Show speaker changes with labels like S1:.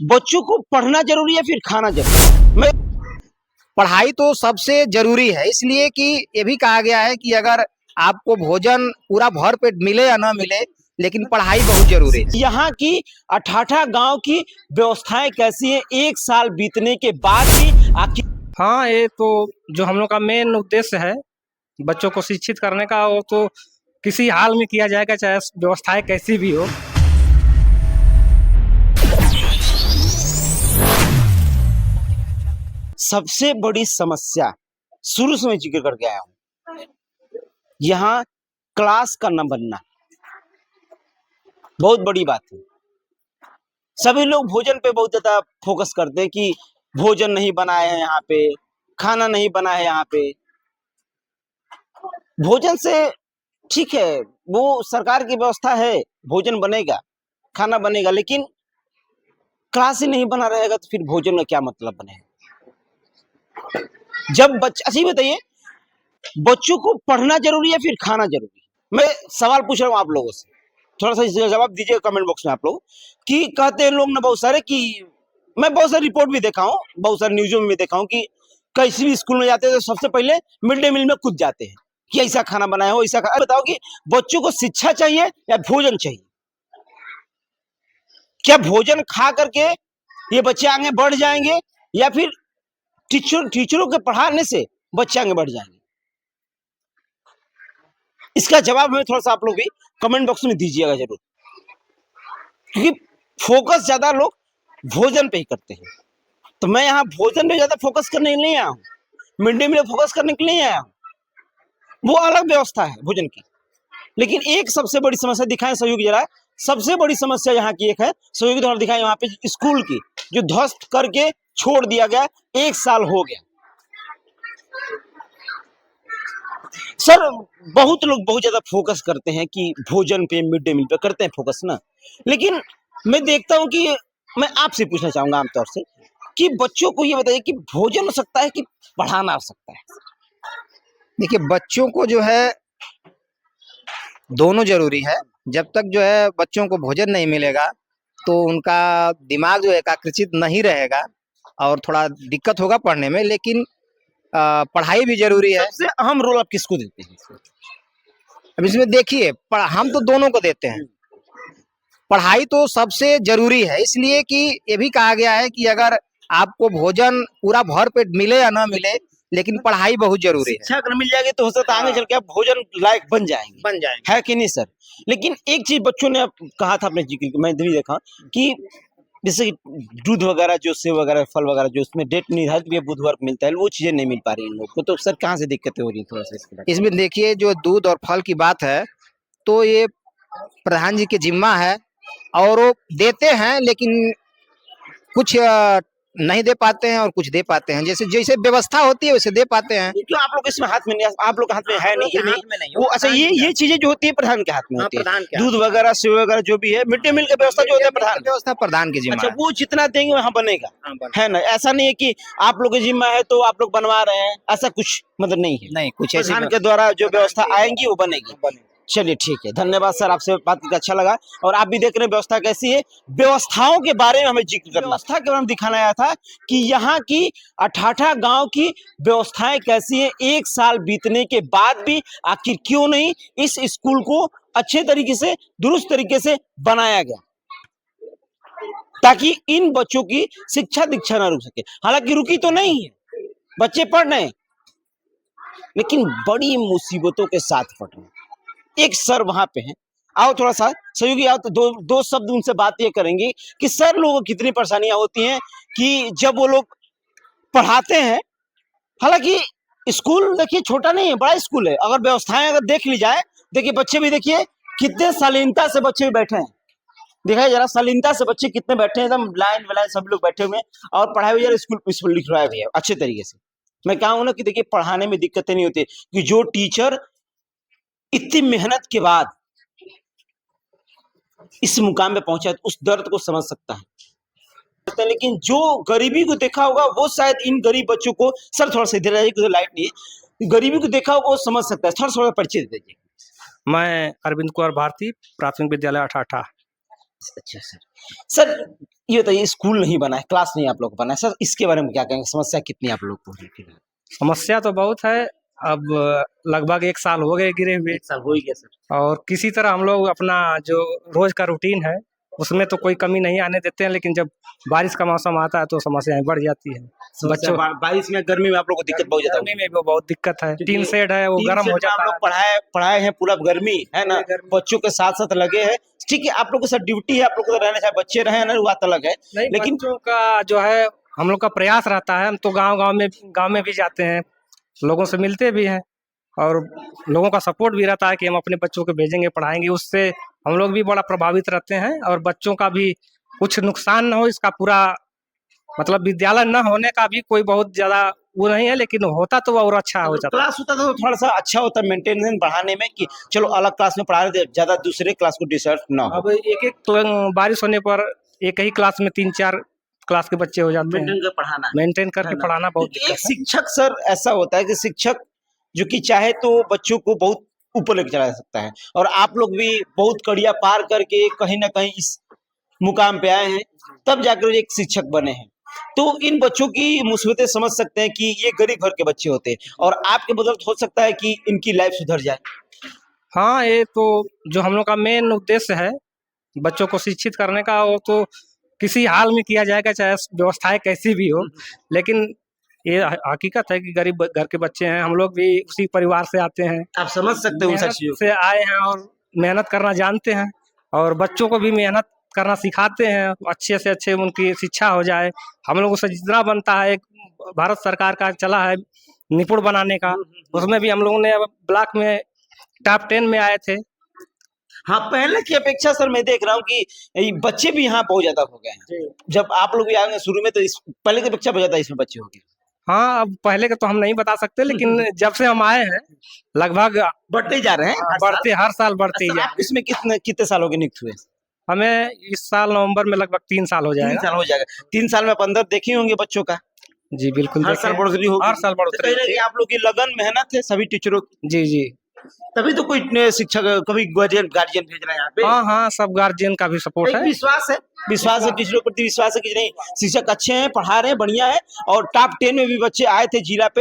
S1: बच्चों को पढ़ना जरूरी है फिर खाना जरूरी? मैं
S2: पढ़ाई तो सबसे जरूरी है, इसलिए कि ये भी कहा गया है कि अगर आपको भोजन पूरा भर पेट मिले या ना मिले, लेकिन पढ़ाई बहुत जरूरी है।
S1: यहाँ की अठाठा गांव की व्यवस्थाएं कैसी हैं एक साल बीतने के बाद भी आखिर?
S3: हाँ, ये तो जो हम लोग का मेन उद्देश्य है बच्चों को शिक्षित करने का, वो तो किसी हाल में किया जाएगा, चाहे व्यवस्थाएं कैसी भी हो।
S1: सबसे बड़ी समस्या शुरू से मैं जिक्र करके आया हूं, यहाँ क्लास का न बनना बहुत बड़ी बात है। सभी लोग भोजन पे बहुत ज्यादा फोकस करते हैं कि भोजन नहीं बनाए हैं यहाँ पे, खाना नहीं बना है यहाँ पे। भोजन से ठीक है, वो सरकार की व्यवस्था है, भोजन बनेगा, खाना बनेगा, लेकिन क्लास ही नहीं बना रहेगा तो फिर भोजन का क्या मतलब बनेगा? जब बच्चा, अच्छा ये बताइए, बच्चों को पढ़ना जरूरी है फिर खाना जरूरी है? मैं सवाल पूछ रहा हूँ आप लोगों से, थोड़ा सा इसका जवाब दीजिए कमेंट बॉक्स में आप लोग। कि कहते हैं लोग ना बहुत सारे कि मैं बहुत सारी रिपोर्ट भी देखा हूँ, बहुत सारे न्यूज़ों में भी देखा हूँ कि किसी भी स्कूल में जाते हैं तो सबसे पहले मिड डे मील में कूद जाते हैं कि ऐसा खाना बनाया हो, ऐसा खाना। बताओ कि बच्चों को शिक्षा चाहिए या भोजन चाहिए? क्या भोजन खा करके ये बच्चे आगे बढ़ जाएंगे या फिर टीचरों के पढ़ाने से बच्चे आगे बढ़ जाएंगे? इसका जवाब हमें थोड़ा सा आप लोग भी कमेंट बॉक्स में दीजिएगा जरूर, क्योंकि फोकस ज्यादा लोग भोजन पे ही करते हैं। तो मैं यहाँ भोजन पे ज्यादा फोकस करने के लिए नहीं आया हूँ, मिड डे मील फोकस करने के लिए नहीं आया हूँ, वो अलग व्यवस्था है भोजन की। लेकिन एक सबसे बड़ी समस्या दिखाएं सहयोगी जरा, सबसे बड़ी समस्या यहाँ की एक है, सहयोगी द्वारा दिखाएं यहाँ पे स्कूल की, जो ध्वस्त करके छोड़ दिया गया, 1 साल हो गया। सर बहुत लोग बहुत ज्यादा फोकस करते हैं कि भोजन पे, मिड डे मील पे करते हैं फोकस ना, लेकिन मैं देखता हूं कि मैं आपसे पूछना चाहूंगा आमतौर से कि बच्चों को ये बताइए कि भोजन हो सकता है कि पढ़ाना हो सकता है?
S2: देखिए, बच्चों को जो है दोनों जरूरी है। जब तक जो है बच्चों को भोजन नहीं मिलेगा तो उनका दिमाग जो है एकाग्रचित नहीं रहेगा और थोड़ा दिक्कत होगा पढ़ने में, लेकिन पढ़ाई भी जरूरी है।
S1: सबसे अहम रोल आप किसको देते हैं?
S2: अब इसमें देखिए, हम तो दोनों को देते हैं। पढ़ाई तो सबसे जरूरी है, इसलिए कि ये भी कहा गया है कि अगर आपको भोजन पूरा भर पेट मिले या ना मिले, लेकिन पढ़ाई बहुत जरूरी है।
S1: शिक्षा अगर मिल जाएगी तो हो सकता है आगे चल के आप भोजन लायक बन जाएंगे, है कि नहीं सर? लेकिन एक चीज बच्चों ने कहा था, अपने जिक्र मैं भी देखा कि जैसे कि दूध वगैरह, जो सेव वगैरह, फल वगैरह, जो उसमें डेट निर्धारित भी बुधवार को मिलता है, वो चीजें नहीं मिल पा रही इन लोग को। तो सर कहाँ से दिक्कतें हो रही है थोड़ा सा इसके बारे
S2: इसमें देखिए, जो दूध और फल की बात है तो ये प्रधान जी की जिम्मा है और वो देते हैं, लेकिन कुछ नहीं दे पाते हैं और कुछ दे पाते हैं। जैसे जैसे व्यवस्था होती है वैसे दे पाते हैं।
S1: क्यों आप लोग इसमें हाथ में नहीं, आप लोग के हाथ में है नहीं,
S2: हाथ में नहीं,
S1: वो अच्छा ये चीजें जो होती है प्रधान के हाथ में होती है, दूध वगैरह, सेव वगैरह जो भी है, मिड डे मील की व्यवस्था जो होता है प्रधान,
S2: व्यवस्था प्रधान की जिम्मा
S1: अच्छा
S2: है।
S1: वो जितना देंगे वहाँ बनेगा, है ना? ऐसा नहीं है कि आप लोग की जिम्मा है तो आप लोग बनवा रहे हैं, ऐसा कुछ मतलब नहीं है।
S2: नहीं, कुछ ऐसी
S1: प्रधान के द्वारा जो व्यवस्था आएंगी वो बनेगी। चलिए ठीक है, धन्यवाद सर, आपसे बात करके अच्छा लगा। और आप भी देख रहे हैं व्यवस्था कैसी है, व्यवस्थाओं के बारे में हमें जिक्र करना, व्यवस्था के बारे में दिखाना आया था कि यहाँ की अठाठा गांव की व्यवस्थाएं कैसी है एक साल बीतने के बाद भी आखिर क्यों नहीं इस स्कूल को अच्छे तरीके से, दुरुस्त तरीके से बनाया गया, ताकि इन बच्चों की शिक्षा दीक्षा ना रुक सके। हालांकि रुकी तो नहीं है, बच्चे पढ़ रहे हैं, लेकिन बड़ी मुसीबतों के साथ पढ़ रहे हैं। एक सर वहां पे हैं, आओ थोड़ा सा सहयोगी, आओ तो दो शब्द उनसे बात ये करेंगे कि सर लोगों को कितनी परेशानियां होती हैं कि जब वो लोग पढ़ाते हैं। हालांकि स्कूल देखिए छोटा नहीं है, बड़ा स्कूल है। अगर व्यवस्थाएं अगर देख ली जाए, देखिए बच्चे भी देखिए कितने शालीनता से बच्चे भी बैठे हैं, दिखाई जरा शालीनता से बच्चे कितने बैठे हैं, एकदम लाइन वाइन सब लोग बैठे हुए हैं और पढ़ाई हुई जा स्कूल लिख रहा है अच्छे तरीके से। मैं कहूँ ना कि देखिए पढ़ाने में दिक्कतें नहीं होती, कि जो टीचर इतनी मेहनत के बाद इस मुकाम पे पहुंचा है उस दर्द को समझ सकता है। लेकिन जो गरीबी को देखा होगा वो शायद इन गरीब बच्चों को, सर थोड़ा सा इधर आइए, लाइट नहीं है, गरीबी को देखा होगा वो समझ सकता है। थोड़ा थोड़ा परिचय दे दीजिए।
S3: मैं अरविंद कुमार भारती, प्राथमिक विद्यालय अठाठा।
S1: अच्छा सर, सर ये बताइए, स्कूल नहीं बना है, क्लास नहीं आप लोग को बना है सर, इसके बारे में क्या कहेंगे? समस्या कितनी आप लोग को हो रही है?
S3: समस्या तो बहुत है। अब लगभग 1 साल हो गए गिरे हुए,
S1: 1 साल हो ही गया सर।
S3: और किसी तरह हम लोग अपना जो रोज का रूटीन है उसमें तो कोई कमी नहीं आने देते हैं, लेकिन जब बारिश का मौसम आता है तो समस्याएं बढ़ जाती है। बच्चों
S1: बारिश में, गर्मी में आप लोग को दिक्कत बहुत ज्यादा
S3: गर्मी में भी बहुत दिक्कत है, टीन शेड है वो
S1: टीन
S3: गर्म
S1: शेड
S3: हो
S1: में आप
S3: जाता
S1: लोग
S3: है।
S1: पढ़ाए हैं, पूरा गर्मी है ना,
S3: गर्मी।
S1: बच्चों के साथ साथ लगे हैं। ठीक है, आप लोग को सर ड्यूटी है, आप लोग को तो रहना, चाहे बच्चे रहे ना, वो बात अलग है।
S3: नहीं,
S1: लेकिन
S3: बच्चों का जो है हम लोग का प्रयास रहता है, हम तो गांव में भी जाते हैं, लोगों से मिलते भी हैं, और लोगों का सपोर्ट भी रहता है कि हम अपने बच्चों को भेजेंगे, पढ़ाएंगे। उससे हम लोग भी बड़ा प्रभावित रहते हैं, और बच्चों का भी कुछ नुकसान न हो, इसका पूरा मतलब विद्यालय न होने का भी कोई बहुत ज्यादा वो नहीं है, लेकिन होता तो और अच्छा हो जाता।
S1: क्लास होता तो थोड़ा सा अच्छा होता मेंटेनेंस बढ़ाने में, कि चलो अलग क्लास में पढ़ा रहे, ज्यादा दूसरे क्लास को डिस्टर्ब ना हो।
S3: अब एक बारिश होने पर एक ही क्लास में 3-4 क्लास के बच्चे हो जाते हैं,
S1: मेंटेन कर पढ़ाना है,
S3: मेंटेन करके
S1: है ना?
S3: पढ़ाना बहुत
S1: एक
S3: दिक्कत है।
S1: शिक्षक सर ऐसा होता है कि शिक्षक जो कि चाहे तो बच्चों को बहुत ऊपर लेके चला सकता है, और आप लोग भी बहुत कड़िया पार करके कहीं ना कहीं इस मुकाम पे आए हैं, तब जाकर एक शिक्षक बने हैं। तो इन बच्चों की मुसीबतें समझ सकते हैं कि ये गरीब घर के बच्चे होते हैं, और आपके बदौलत हो सकता है कि इनकी लाइफ सुधर जाए।
S3: हाँ, ये तो जो हम लोग का मेन उद्देश्य है बच्चों को शिक्षित करने का, वो तो किसी हाल में किया जाएगा, चाहे व्यवस्थाएं कैसी भी हो। लेकिन ये हकीकत है कि गरीब घर के बच्चे हैं, हम लोग भी उसी परिवार से आते हैं,
S1: आप समझ सकते हो उन
S3: मेहनत
S1: चीजों
S3: से आए हैं और मेहनत करना जानते हैं, और बच्चों को भी मेहनत करना सिखाते हैं, अच्छे से अच्छे उनकी शिक्षा हो जाए। हम लोगों से जितना बनता है, एक भारत सरकार का चला है निपुण बनाने का, उसमें भी हम लोगों ने ब्लॉक में टॉप 10 में आए थे।
S1: हाँ, पहले की अपेक्षा सर मैं देख रहा हूँ कि ये बच्चे भी यहाँ बहुत ज्यादा हो गए हैं। जब आप लोग भी आएंगे शुरू में, तो इस पहले की अपेक्षा बहुत ज्यादा इसमें बच्चे हो गए।
S3: हाँ, अब पहले का तो हम नहीं बता सकते, लेकिन जब से हम आए हैं लगभग
S1: बढ़ते ही जा रहे हैं
S3: हर साल बढ़ते ही जा
S1: आप इसमें कितने साल हो गए नियुक्त हुए?
S3: हमें इस साल नवंबर में लगभग 3 साल हो
S1: 3
S3: जाएगा।
S1: साल हो जाएगा। 3 साल में आप अंदर देखे होंगे बच्चों का,
S3: जी बिल्कुल,
S1: हर
S3: देखे
S1: साल
S3: हैं।
S1: बढ़ोतरी होगी।
S3: हर साल
S1: तो
S3: बढ़ोतरी
S1: कहीं ना
S3: होती
S1: कहीं
S3: है।
S1: आप लोग की लगन मेहनत है सभी टीचरों की,
S3: जी जी।
S1: तभी तो कोई इतने शिक्षक, कभी गार्जियन भेज रहे हैं यहाँ पे।
S3: हाँ हाँ, सब गार्जियन का भी सपोर्ट
S1: एक
S3: है।
S1: विश्वास है, टीचरों के प्रति विश्वास है कि नहीं, शिक्षक अच्छे हैं, पढ़ा रहे हैं, बढ़िया है। और टॉप 10 में भी बच्चे आए थे जिला पे।